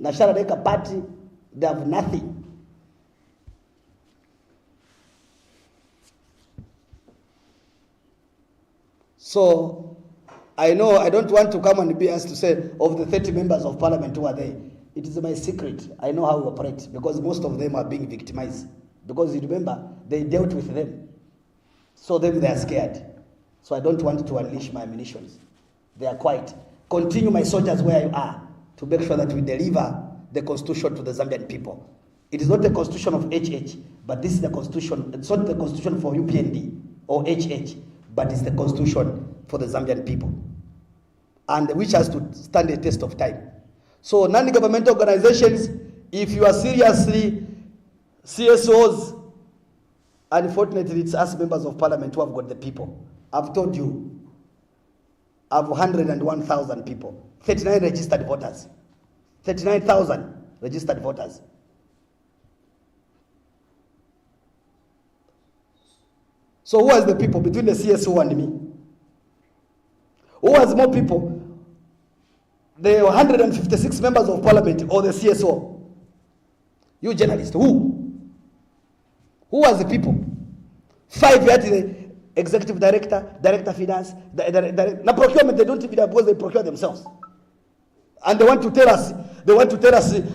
Nasharaneka party. They have nothing. So, I know I don't want to come and be asked to say of the 30 members of parliament who are there. It is my secret. I know how we operate because most of them are being victimized. Because you remember, they dealt with them. So then they are scared. So I don't want to unleash my ammunitions. They are quiet. Continue, my soldiers, where you are to make sure that we deliver the constitution to the Zambian people. It is not the constitution of HH, but this is the constitution. It's not the constitution for UPND or HH, but it's the constitution for the Zambian people. And which has to stand the test of time. So non-governmental organizations, if you are seriously CSOs, unfortunately it's us members of parliament who have got the people. I've told you, I have 101,000 people, 39 registered voters, 39,000 registered voters. So who has the people between the CSO and me? Who has more people? The 156 members of parliament or the CSO? You journalists, who? Who are the people? 5 at the executive director, director of finance, the procurement, they don't even have because they procure themselves. And they want to tell us,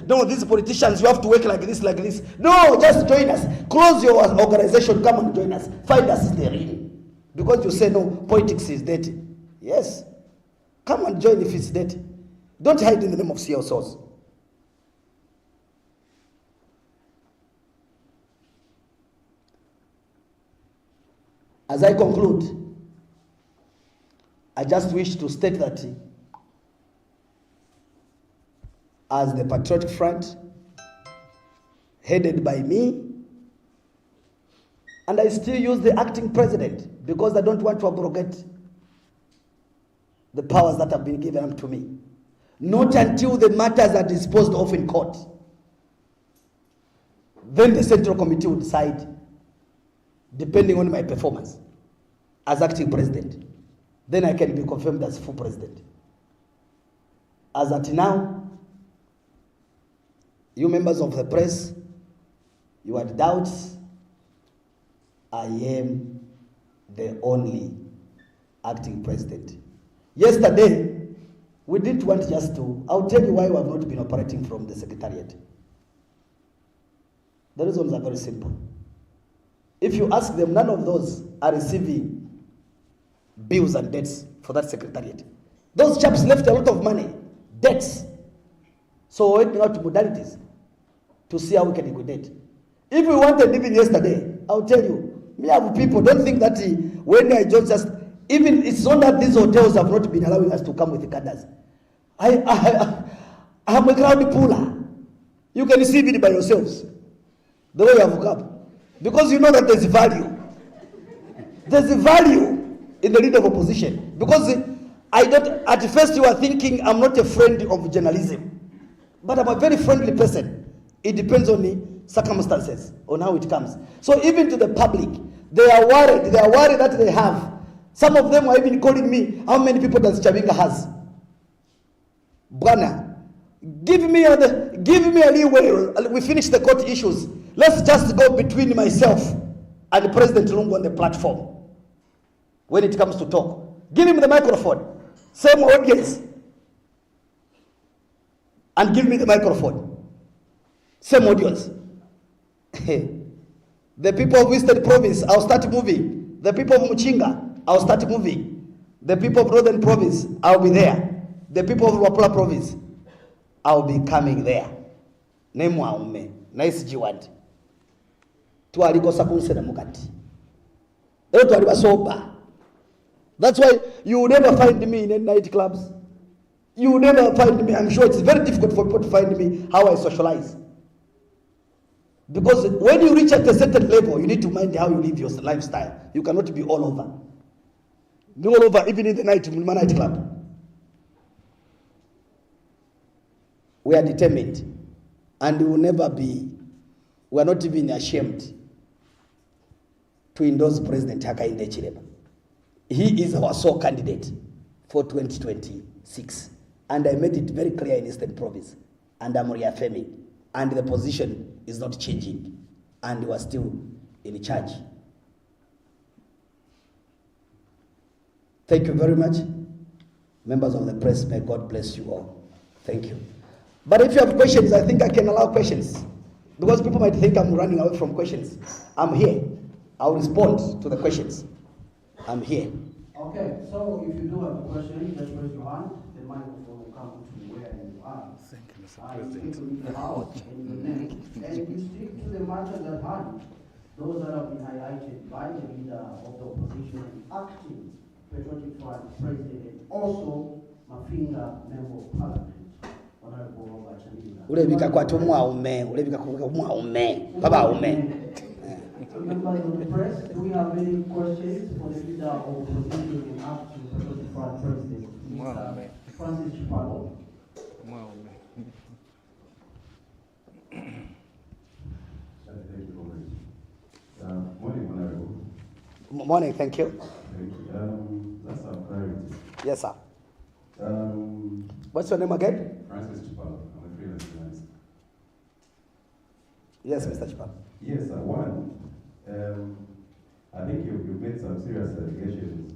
no, these politicians, you have to work like this, like this. No, just join us. Close your organization, come and join us. Find us there. Because you say, no, politics is dirty. Yes. Come and join if it's dirty. Don't hide in the name of CSOs. As I conclude, I just wish to state that as the Patriotic Front, headed by me, and I still use the acting president because I don't want to abrogate the powers that have been given to me. Not until the matters are disposed of in court. Then the Central Committee will decide, depending on my performance as acting president. Then I can be confirmed as full president. As at now, you members of the press, you had doubts. I am the only acting president. Yesterday, we didn't want just to, I'll tell you why we have not been operating from the secretariat. The reasons are very simple. If you ask them, none of those are receiving bills and debts for that secretariat. Those chaps left a lot of money, debts. So we're working out modalities to see how we can liquidate. If we wanted even yesterday, I'll tell you, me have people, don't think that when I just, even it's not that these hotels have not been allowing us to come with the cadres. I'm a crowd puller. You can see it by yourselves, the way you have come. Because you know that there's value. There's a value in the leader of opposition. Because I don't, at first you are thinking I'm not a friend of journalism. But I'm a very friendly person. It depends on the circumstances, on how it comes. So even to the public, they are worried. They are worried that they have. Some of them are even calling me, how many people does Chabinga has? Bwana, give me a leeway. We finish the court issues. Let's just go between myself and President Lungu on the platform when it comes to talk. Give him the microphone. Same audience. And give me the microphone. Same audience. The people of Western Province, I'll start moving. The people of Muchinga, I'll start moving. The people of Northern Province, I'll be there. The people of Wapula Province, I'll be coming there. Nemwa ume, nice jiwad. Tualikosa kunsena mukati. Ero tualiba soba. That's why you will never find me in any nightclubs. You will never find me. I'm sure it's very difficult for people to find me how I socialize. Because when you reach at a certain level, you need to mind how you live your lifestyle. You cannot be all over. Be all over, even in the nightclub. We are determined. And we will never be, we are not even ashamed to endorse President Hakainde Hichilema. He is our sole candidate for 2026. And I made it very clear in Eastern Province. And I'm reaffirming. And the position is not changing. And we are still in charge. Thank you very much. Members of the press, may God bless you all. Thank you. But if you have questions, I think I can allow questions. Because people might think I'm running away from questions. I'm here. I'll respond to the questions. I'm here. Okay, so if you do have a question, just raise your hand. The microphone will come to where you are. Thank you, Mr. You President. speak with the house and your name. And you stick to the matters at hand. Those that have been highlighted by the leader of the opposition and acting Patriotic Front president and also Mafinga member of parliament. Honorable Robert Chabinga. Ulebika kwa tumwaume, ulebika kwa mwaume, baba ume. Members of the press, do we have any questions for the leader of opposition and acting Patriotic Front president, Mr. Francis Chipalo? Morning, Honorable. Morning, thank you. Thank you. That's our priority. Yes, sir. What's your name again? Francis Chipalo. I'm a freelance journalist. Yes, Mr. Chipal. Yes, one, I think you've made some serious allegations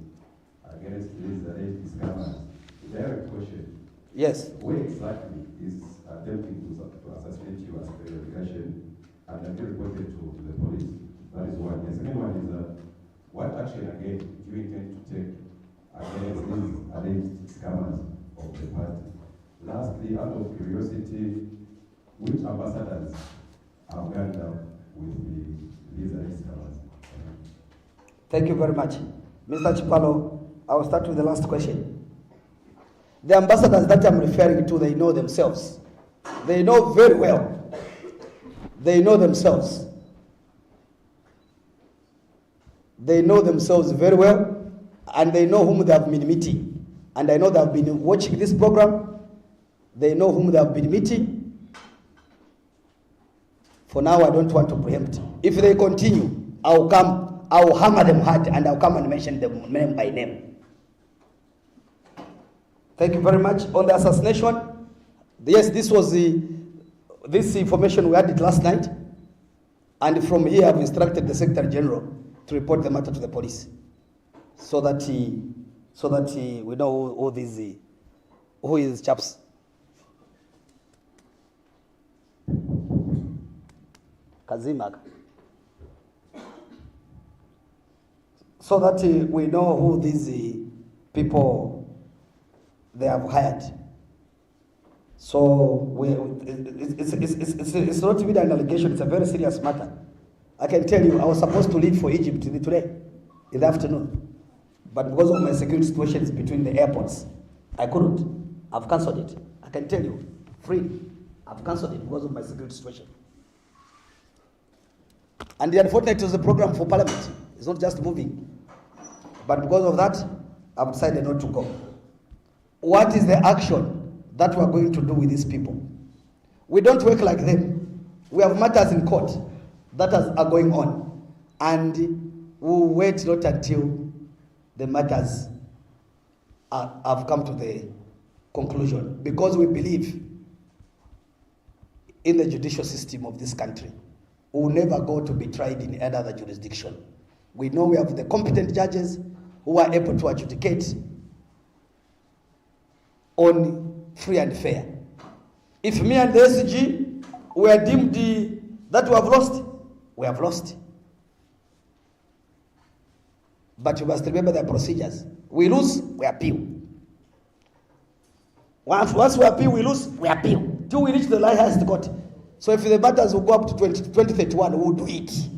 against these alleged scammers. Direct question. Yes. Where exactly is attempting to assassinate you as per your allegation and have you reported to the police? That is one. The second one is what action again do you intend to take against these alleged scammers of the party? Lastly, out of curiosity, which ambassadors have gone down with these alleged scammers? Thank you very much. Mr. Chipalo, I will start with the last question. The ambassadors that I'm referring to, they know themselves. They know very well. They know themselves. They know themselves very well, and they know whom they have been meeting. And I know they have been watching this program. They know whom they have been meeting. For now, I don't want to preempt. If they continue, I will hammer them hard, and I'll come and mention them name by name. Thank you very much. On the assassination, yes, this information we had it last night, and from here I've instructed the Secretary General to report the matter to the police, so that we know who is chaps. Kazimak. So that we know who these people they have hired. So it's not even an allegation, it's a very serious matter. I can tell you, I was supposed to leave for Egypt today, in the afternoon. But because of my security situations between the airports, I couldn't. I've cancelled it. I can tell you, free. I've cancelled it because of my security situation. And the unfortunate is a program for Parliament. It's not just moving. But because of that, I've decided not to go. What is the action that we are going to do with these people? We don't work like them. We have matters in court that are going on. And we'll wait not until the matters have come to the conclusion. Because we believe in the judicial system of this country. We will never go to be tried in any other jurisdiction. We know we have the competent judges who are able to adjudicate on free and fair. If me and the SG were deemed that we have lost, we have lost. But you must remember the procedures. We lose, we appeal. Once we appeal, we lose, we appeal. Till we reach the highest court. So if the matters will go up to 2031, we will do it.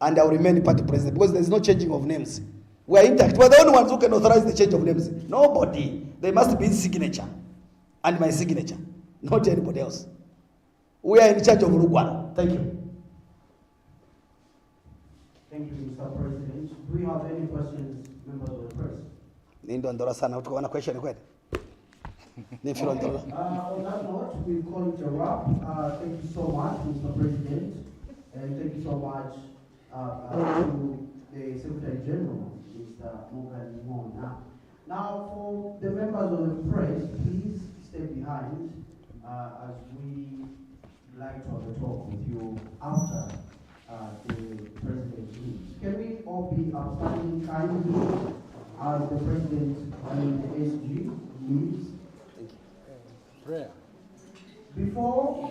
And I will remain party president because there is no changing of names. We are intact. We are the only ones who can authorize the change of names. Nobody. There must be his signature and my signature, not anybody else. We are in charge of Uruguay. Thank you. Thank you, Mr. President. Do we have any questions, members of the press? Nindo ndora sana utakuwa na question kweli? Ni filo ndora. On that note, we call it a wrap. Thank you so much, Mr. President, and thank you so much to the Secretary General, Mr. Morgan Mona. Now, for the members of the press, please stay behind as we like to have a talk with you after the President leaves. Can we all be outstanding kindly as the President and the SG leaves? Prayer. Before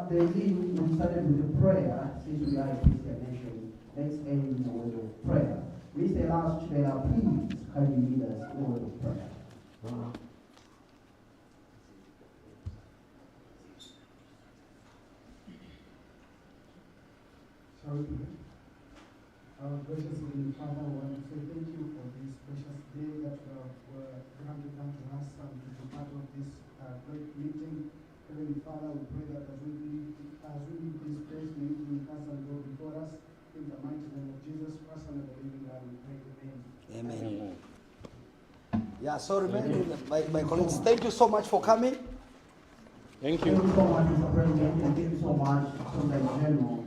they leave, we started with a prayer, since we are a Christian nation. Let's end with a word of prayer. Mr. Last Chair, please, can you lead us in a word of prayer? Shall we pray? Our gracious Heavenly Father, I want to say thank you for this precious day that you have granted unto us and to be part of this great meeting. Heavenly Father, we pray that as we leave this place, may you be with us and go before us. In the mighty name of Jesus Christ and the living God, we pray. Amen. Amen. Yeah, so remaining my colleagues, thank you so much for coming. Thank Thank you. you so much, Mr. President, and thank you so much, Secretary General.